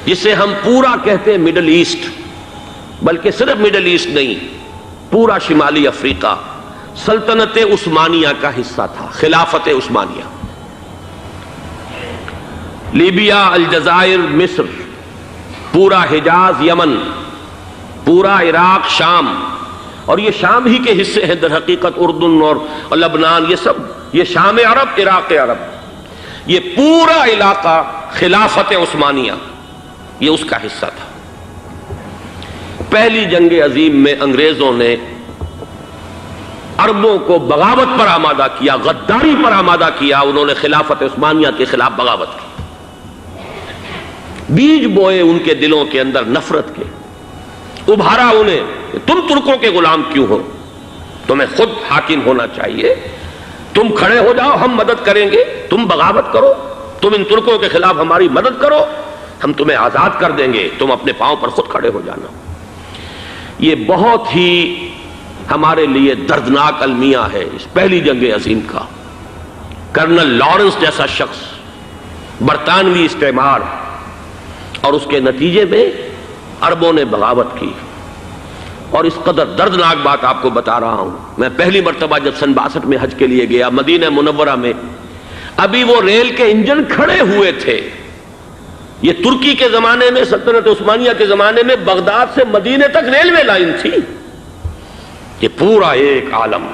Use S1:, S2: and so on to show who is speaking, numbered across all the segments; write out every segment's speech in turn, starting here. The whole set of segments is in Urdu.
S1: جسے ہم پورا کہتے ہیں مڈل ایسٹ، بلکہ صرف مڈل ایسٹ نہیں، پورا شمالی افریقہ سلطنت عثمانیہ کا حصہ تھا، خلافت عثمانیہ۔ لیبیا، الجزائر، مصر، پورا حجاز، یمن، پورا عراق، شام، اور یہ شام ہی کے حصے ہیں در حقیقت، اردن اور لبنان، یہ سب، یہ شام عرب، عراق عرب، یہ پورا علاقہ خلافت عثمانیہ یہ اس کا حصہ تھا۔ پہلی جنگ عظیم میں انگریزوں نے عربوں کو بغاوت پر آمادہ کیا، غداری پر آمادہ کیا، انہوں نے خلافت عثمانیہ کے خلاف بغاوت کی، بیج بوئے ان کے دلوں کے اندر نفرت کے، ابھارا انہیں کہ تم ترکوں کے غلام کیوں ہو، تمہیں خود حاکم ہونا چاہیے، تم کھڑے ہو جاؤ، ہم مدد کریں گے، تم بغاوت کرو، تم ان ترکوں کے خلاف ہماری مدد کرو، ہم تمہیں آزاد کر دیں گے، تم اپنے پاؤں پر خود کھڑے ہو جانا۔ یہ بہت ہی ہمارے لیے دردناک المیہ ہے اس پہلی جنگ عظیم کا۔ کرنل لارنس جیسا شخص، برطانوی استعمار، اور اس کے نتیجے میں عربوں نے بغاوت کی۔ اور اس قدر دردناک بات آپ کو بتا رہا ہوں، میں پہلی مرتبہ جب سن 62 میں حج کے لیے گیا مدینہ منورہ میں، ابھی وہ ریل کے انجن کھڑے ہوئے تھے۔ یہ ترکی کے زمانے میں، سلطنت عثمانیہ کے زمانے میں بغداد سے مدینے تک ریلوے لائن تھی۔ یہ پورا ایک عالم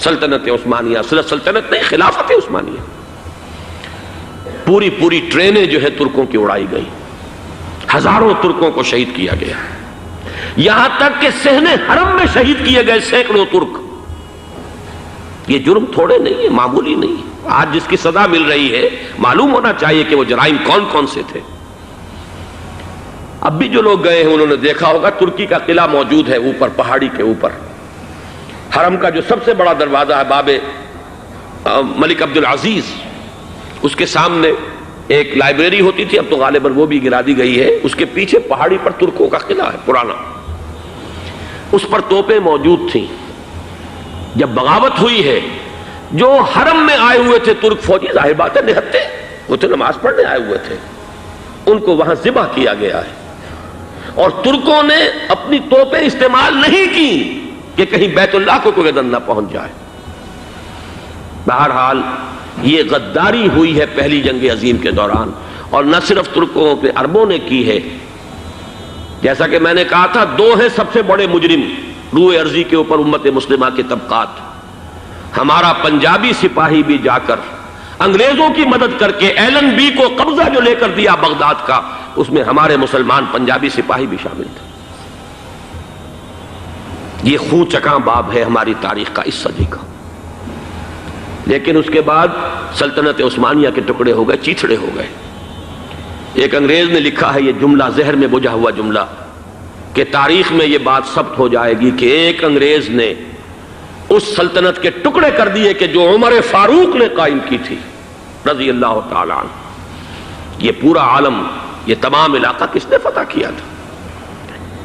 S1: سلطنت عثمانیہ، صرف سلطنت نہیں، خلافت عثمانیہ، پوری ٹرینیں جو ہے ترکوں کی اڑائی گئی، ہزاروں ترکوں کو شہید کیا گیا، یہاں تک کہ صحن حرم میں شہید کیے گئے سینکڑوں ترک۔ یہ جرم تھوڑے نہیں ہے، معمولی نہیں ہے۔ آج جس کی سزا مل رہی ہے، معلوم ہونا چاہیے کہ وہ جرائم کون کون سے تھے۔ اب بھی جو لوگ گئے ہیں انہوں نے دیکھا ہوگا، ترکی کا قلعہ موجود ہے اوپر پہاڑی کے اوپر، حرم کا جو سب سے بڑا دروازہ ہے باب ملک عبدالعزیز، اس کے سامنے ایک لائبریری ہوتی تھی، اب تو غالباً وہ بھی گرا دی گئی ہے، اس کے پیچھے پہاڑی پر ترکوں کا قلعہ ہے پرانا، اس پر توپیں موجود تھیں۔ جب بغاوت ہوئی ہے، جو حرم میں آئے ہوئے تھے ترک فوجی، ظاہر بات ہے نہتے، وہ تو نماز پڑھنے آئے ہوئے تھے، ان کو وہاں ذبح کیا گیا ہے، اور ترکوں نے اپنی توپیں استعمال نہیں کی کہ کہیں بیت اللہ کو کوئی گدن نہ پہنچ جائے۔ بہرحال یہ غداری ہوئی ہے پہلی جنگ عظیم کے دوران، اور نہ صرف ترکوں پہ عربوں نے کی ہے۔ جیسا کہ میں نے کہا تھا، دو ہیں سب سے بڑے مجرم روئے ارضی کے اوپر امت مسلمہ کے طبقات۔ ہمارا پنجابی سپاہی بھی جا کر انگریزوں کی مدد کر کے ایلن بی کو قبضہ جو لے کر دیا بغداد کا، اس میں ہمارے مسلمان پنجابی سپاہی بھی شامل تھے۔ یہ خون چکاں باب ہے ہماری تاریخ کا اس صدی کا۔ لیکن اس کے بعد سلطنت عثمانیہ کے ٹکڑے ہو گئے، چیتھڑے ہو گئے۔ ایک انگریز نے لکھا ہے، یہ جملہ ذہن میں بجھا ہوا جملہ، کہ تاریخ میں یہ بات ثبت ہو جائے گی کہ ایک انگریز نے اس سلطنت کے ٹکڑے کر دیے کہ جو عمر فاروق نے قائم کی تھی رضی اللہ تعالی عنہ۔ یہ پورا عالم، یہ تمام علاقہ کس نے فتح کیا تھا؟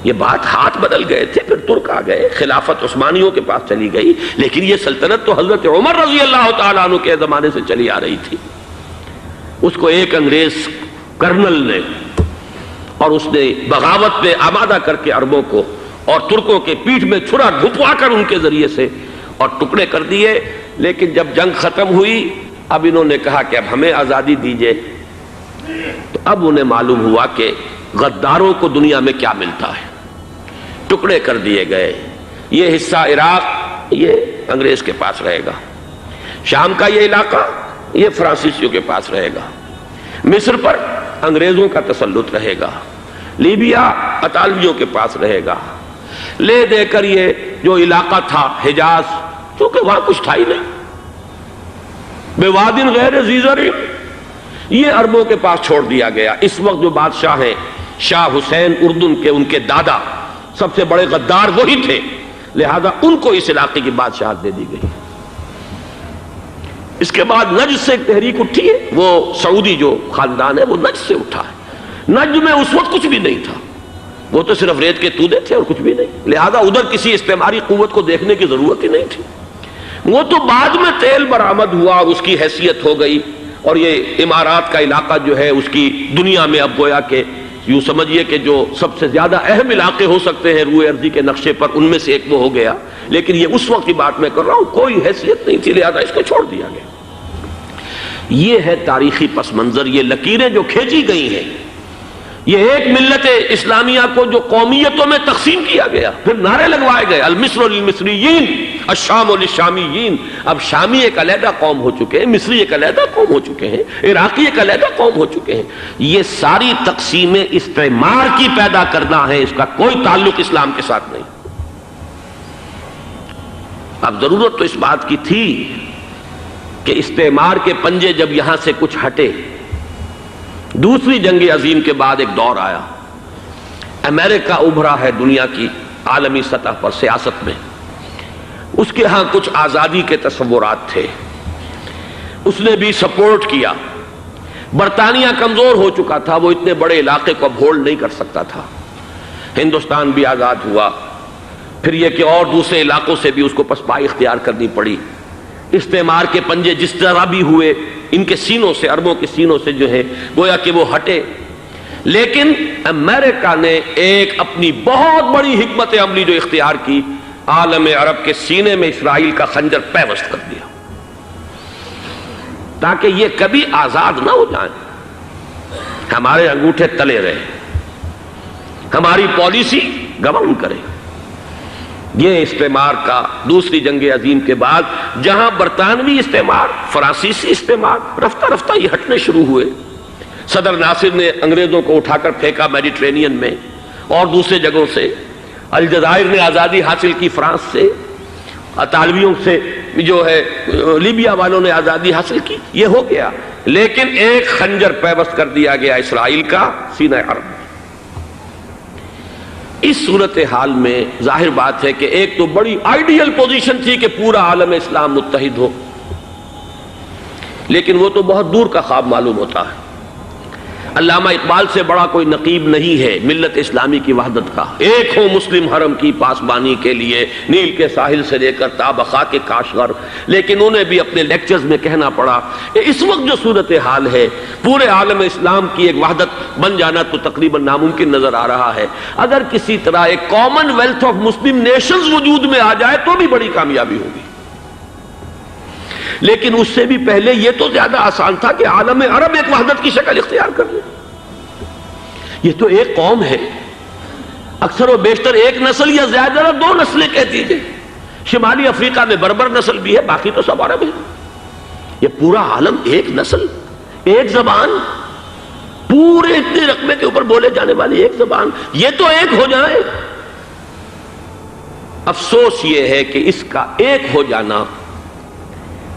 S1: یہ بات ہاتھ بدل گئے تھے، پھر ترک آ گئے، خلافت عثمانیوں کے پاس چلی گئی، لیکن یہ سلطنت تو حضرت عمر رضی اللہ تعالیٰ عنہ کے زمانے سے چلی آ رہی تھی۔ اس کو ایک انگریز کرنل نے، اور اس نے بغاوت پہ آمادہ کر کے عربوں کو اور ترکوں کے پیٹھ میں چھرا گھپوا کر ان کے ذریعے سے اور ٹکڑے کر دیے۔ لیکن جب جنگ ختم ہوئی، اب انہوں نے کہا کہ اب ہمیں آزادی دیجئے، تو اب انہیں معلوم ہوا کہ غداروں کو دنیا میں کیا ملتا ہے۔ ٹکڑے کر دیے گئے۔ یہ حصہ عراق یہ انگریز کے پاس رہے گا، شام کا یہ علاقہ یہ فرانسیسیوں کے پاس رہے گا، مصر پر انگریزوں کا تسلط رہے گا، لیبیا اطالویوں کے پاس رہے گا۔ لے دے کر یہ جو علاقہ تھا حجاز، چونکہ وہاں کچھ تھا ہی نہیں، بے وادن غیر ذی زرع، یہ عربوں کے پاس چھوڑ دیا گیا۔ اس وقت جو بادشاہ ہیں شاہ حسین اردن کے، ان کے دادا سب سے بڑے غدار وہی تھے، لہذا ان کو اس علاقے کی بادشاہت دے دی گئی۔ اس کے بعد نجد سے ایک تحریک اٹھی ہے، وہ سعودی جو خاندان ہے وہ نجد سے اٹھا ہے۔ نجد میں اس وقت کچھ بھی نہیں تھا، وہ تو صرف ریت کے تودے تھے اور کچھ بھی نہیں، لہذا ادھر کسی استعماری قوت کو دیکھنے کی ضرورت ہی نہیں تھی۔ وہ تو بعد میں تیل برآمد ہوا اور اس کی حیثیت ہو گئی، اور یہ امارات کا علاقہ جو ہے اس کی دنیا میں اب گویا کہ یوں سمجھیے کہ جو سب سے زیادہ اہم علاقے ہو سکتے ہیں روئے ارضی کے نقشے پر، ان میں سے ایک وہ ہو گیا، لیکن یہ اس وقت کی بات میں کر رہا ہوں، کوئی حیثیت نہیں تھی، لہذا اس کو چھوڑ دیا گیا۔ یہ ہے تاریخی پس منظر، یہ لکیریں جو کھینچی گئی ہیں، یہ ایک ملت اسلامیہ کو جو قومیتوں میں تقسیم کیا گیا، پھر نعرے لگوائے گئے المصر للمصریین الشام للشامیین۔ اب شامی ایک علیحدہ قوم ہو چکے ہیں، مصری ایک علیحدہ قوم ہو چکے ہیں، عراقی ایک علیحدہ قوم ہو چکے ہیں۔ یہ ساری تقسیمیں استعمار کی پیدا کرنا ہے، اس کا کوئی تعلق اسلام کے ساتھ نہیں۔ اب ضرورت تو اس بات کی تھی کہ استعمار کے پنجے جب یہاں سے کچھ ہٹے، دوسری جنگ عظیم کے بعد ایک دور آیا، امریکہ ابھرا ہے دنیا کی عالمی سطح پر سیاست میں، اس کے ہاں کچھ آزادی کے تصورات تھے، اس نے بھی سپورٹ کیا۔ برطانیہ کمزور ہو چکا تھا، وہ اتنے بڑے علاقے کو اب ہولڈ نہیں کر سکتا تھا۔ ہندوستان بھی آزاد ہوا، پھر یہ کہ اور دوسرے علاقوں سے بھی اس کو پسپائی اختیار کرنی پڑی۔ استعمار کے پنجے جس طرح بھی ہوئے، ان کے سینوں سے، عربوں کے سینوں سے جو ہے گویا کہ وہ ہٹے، لیکن امریکہ نے ایک اپنی بہت بڑی حکمت عملی جو اختیار کی، عالم عرب کے سینے میں اسرائیل کا خنجر پیوست کر دیا، تاکہ یہ کبھی آزاد نہ ہو جائیں، ہمارے انگوٹھے تلے رہے، ہماری پالیسی گورن کرے۔ یہ استعمار کا دوسری جنگ عظیم کے بعد جہاں برطانوی استعمار، فرانسیسی استعمار رفتہ رفتہ یہ ہٹنے شروع ہوئے، صدر ناصر نے انگریزوں کو اٹھا کر پھینکا میڈیٹرینین میں اور دوسرے جگہوں سے، الجزائر نے آزادی حاصل کی فرانس سے، اطالویوں سے جو ہے لیبیا والوں نے آزادی حاصل کی، یہ ہو گیا، لیکن ایک خنجر پیوست کر دیا گیا اسرائیل کا سینہ عرب۔ اس صورتحال میں ظاہر بات ہے کہ ایک تو بڑی آئیڈیل پوزیشن تھی کہ پورا عالم اسلام متحد ہو، لیکن وہ تو بہت دور کا خواب معلوم ہوتا ہے۔ علامہ اقبال سے بڑا کوئی نقیب نہیں ہے ملت اسلامی کی وحدت کا، ایک ہو مسلم حرم کی پاسبانی کے لیے نیل کے ساحل سے لے کر تا بخاک کے کاشغر، لیکن انہیں بھی اپنے لیکچرز میں کہنا پڑا کہ اس وقت جو صورتحال ہے پورے عالم اسلام کی ایک وحدت بن جانا تو تقریباً ناممکن نظر آ رہا ہے۔ اگر کسی طرح ایک common wealth of Muslim nations وجود میں آ جائے تو بھی بڑی کامیابی ہوگی، لیکن اس سے بھی پہلے یہ تو زیادہ آسان تھا کہ عالم عرب ایک وحدت کی شکل اختیار کر لے۔ یہ تو ایک قوم ہے، اکثر و بیشتر ایک نسل یا زیادہ دو نسلیں کہہ دیجئے، شمالی افریقہ میں بربر نسل بھی ہے، باقی تو سب عرب ہیں۔ یہ پورا عالم ایک نسل، ایک زبان، پورے اتنے رقبے کے اوپر بولے جانے والی ایک زبان، یہ تو ایک ہو جائے۔ افسوس یہ ہے کہ اس کا ایک ہو جانا،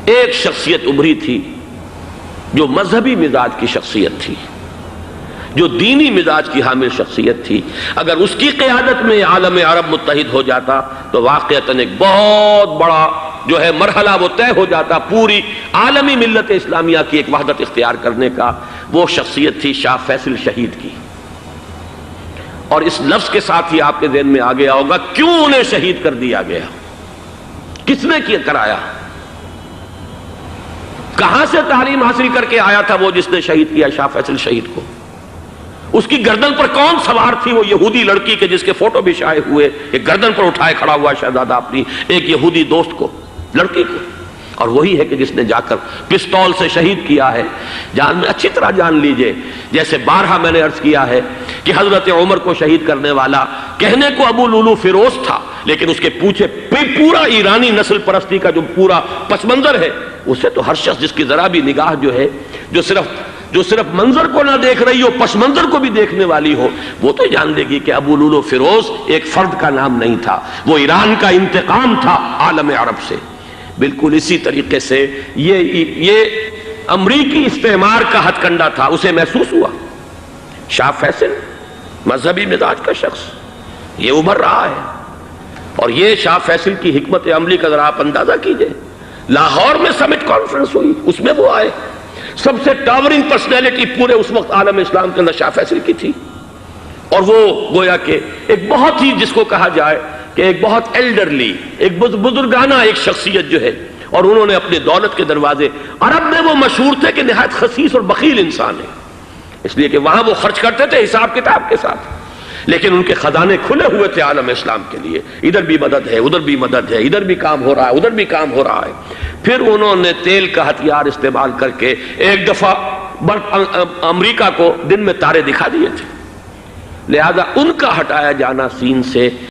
S1: ایک شخصیت ابھری تھی جو مذہبی مزاج کی شخصیت تھی، جو دینی مزاج کی حامل شخصیت تھی، اگر اس کی قیادت میں عالم عرب متحد ہو جاتا تو واقعتاً ایک بہت بڑا جو ہے مرحلہ وہ طے ہو جاتا پوری عالمی ملت اسلامیہ کی ایک وحدت اختیار کرنے کا۔ وہ شخصیت تھی شاہ فیصل شہید کی، اور اس لفظ کے ساتھ ہی آپ کے ذہن میں آ گیا ہوگا کیوں انہیں شہید کر دیا گیا، کس نے کیا کرایا، کہاں سے تعلیم حاصل کر کے آیا تھا وہ جس نے شہید کیا شاہ فیصل شہید کو، اس کی گردن پر کون سوار تھی، وہ یہودی لڑکی کے جس کے فوٹو بھی شائع ہوئے، ایک گردن پر اٹھائے کھڑا ہوا شہزادہ اپنی ایک یہودی دوست کو، لڑکی کو، اور وہی ہے کہ جس نے جا کر پستول سے شہید کیا ہے۔ جان میں اچھی طرح جان لیجئے، جیسے بارہا میں نے عرض کیا ہے کہ حضرت عمر کو شہید کرنے والا کہنے کو ابو لولو فیروز تھا، لیکن اس کے پیچھے پورا ایرانی نسل پرستی کا جو پورا پس منظر ہے، اسے تو ہر شخص جس کی ذرا بھی نگاہ جو ہے جو صرف منظر کو نہ دیکھ رہی ہو، پس منظر کو بھی دیکھنے والی ہو، وہ تو جان لے گی کہ ابو لولو فیروز ایک فرد کا نام نہیں تھا، وہ ایران کا انتقام تھا عالم عرب سے۔ بالکل اسی طریقے سے یہ امریکی استعمار کا ہتھ کنڈا تھا، اسے محسوس ہوا۔ شاہ فیصل مذہبی مزاج کا شخص یہ ابھر رہا ہے، اور یہ شاہ فیصل کی حکمت عملی کا ذرا آپ اندازہ کیجئے۔ لاہور میں سمٹ کانفرنس ہوئی، اس میں وہ آئے، سب سے ٹاورنگ پرسنالٹی پورے اس وقت عالم اسلام کے اندر شاہ فیصل کی تھی، اور وہ گویا کہ ایک بہت ہی جس کو کہا جائے کہ ایک بہت ایلڈرلی، ایک بزرگانہ ایک شخصیت جو ہے، اور انہوں نے اپنے دولت کے دروازے، عرب میں وہ مشہور تھے کہ نہایت خسیس اور بخیل انسان ہے، اس لیے کہ وہاں وہ خرچ کرتے تھے حساب کتاب کے ساتھ، لیکن ان کے خزانے کھلے ہوئے تھے عالم اسلام کے لیے، ادھر بھی مدد ہے، ادھر بھی مدد ہے، ادھر بھی کام ہو رہا ہے، ادھر بھی کام ہو رہا ہے۔ پھر انہوں نے تیل کا ہتھیار استعمال کر کے ایک دفعہ امریکہ کو دن میں تارے دکھا دیے تھے، لہذا ان کا ہٹایا جانا سین سے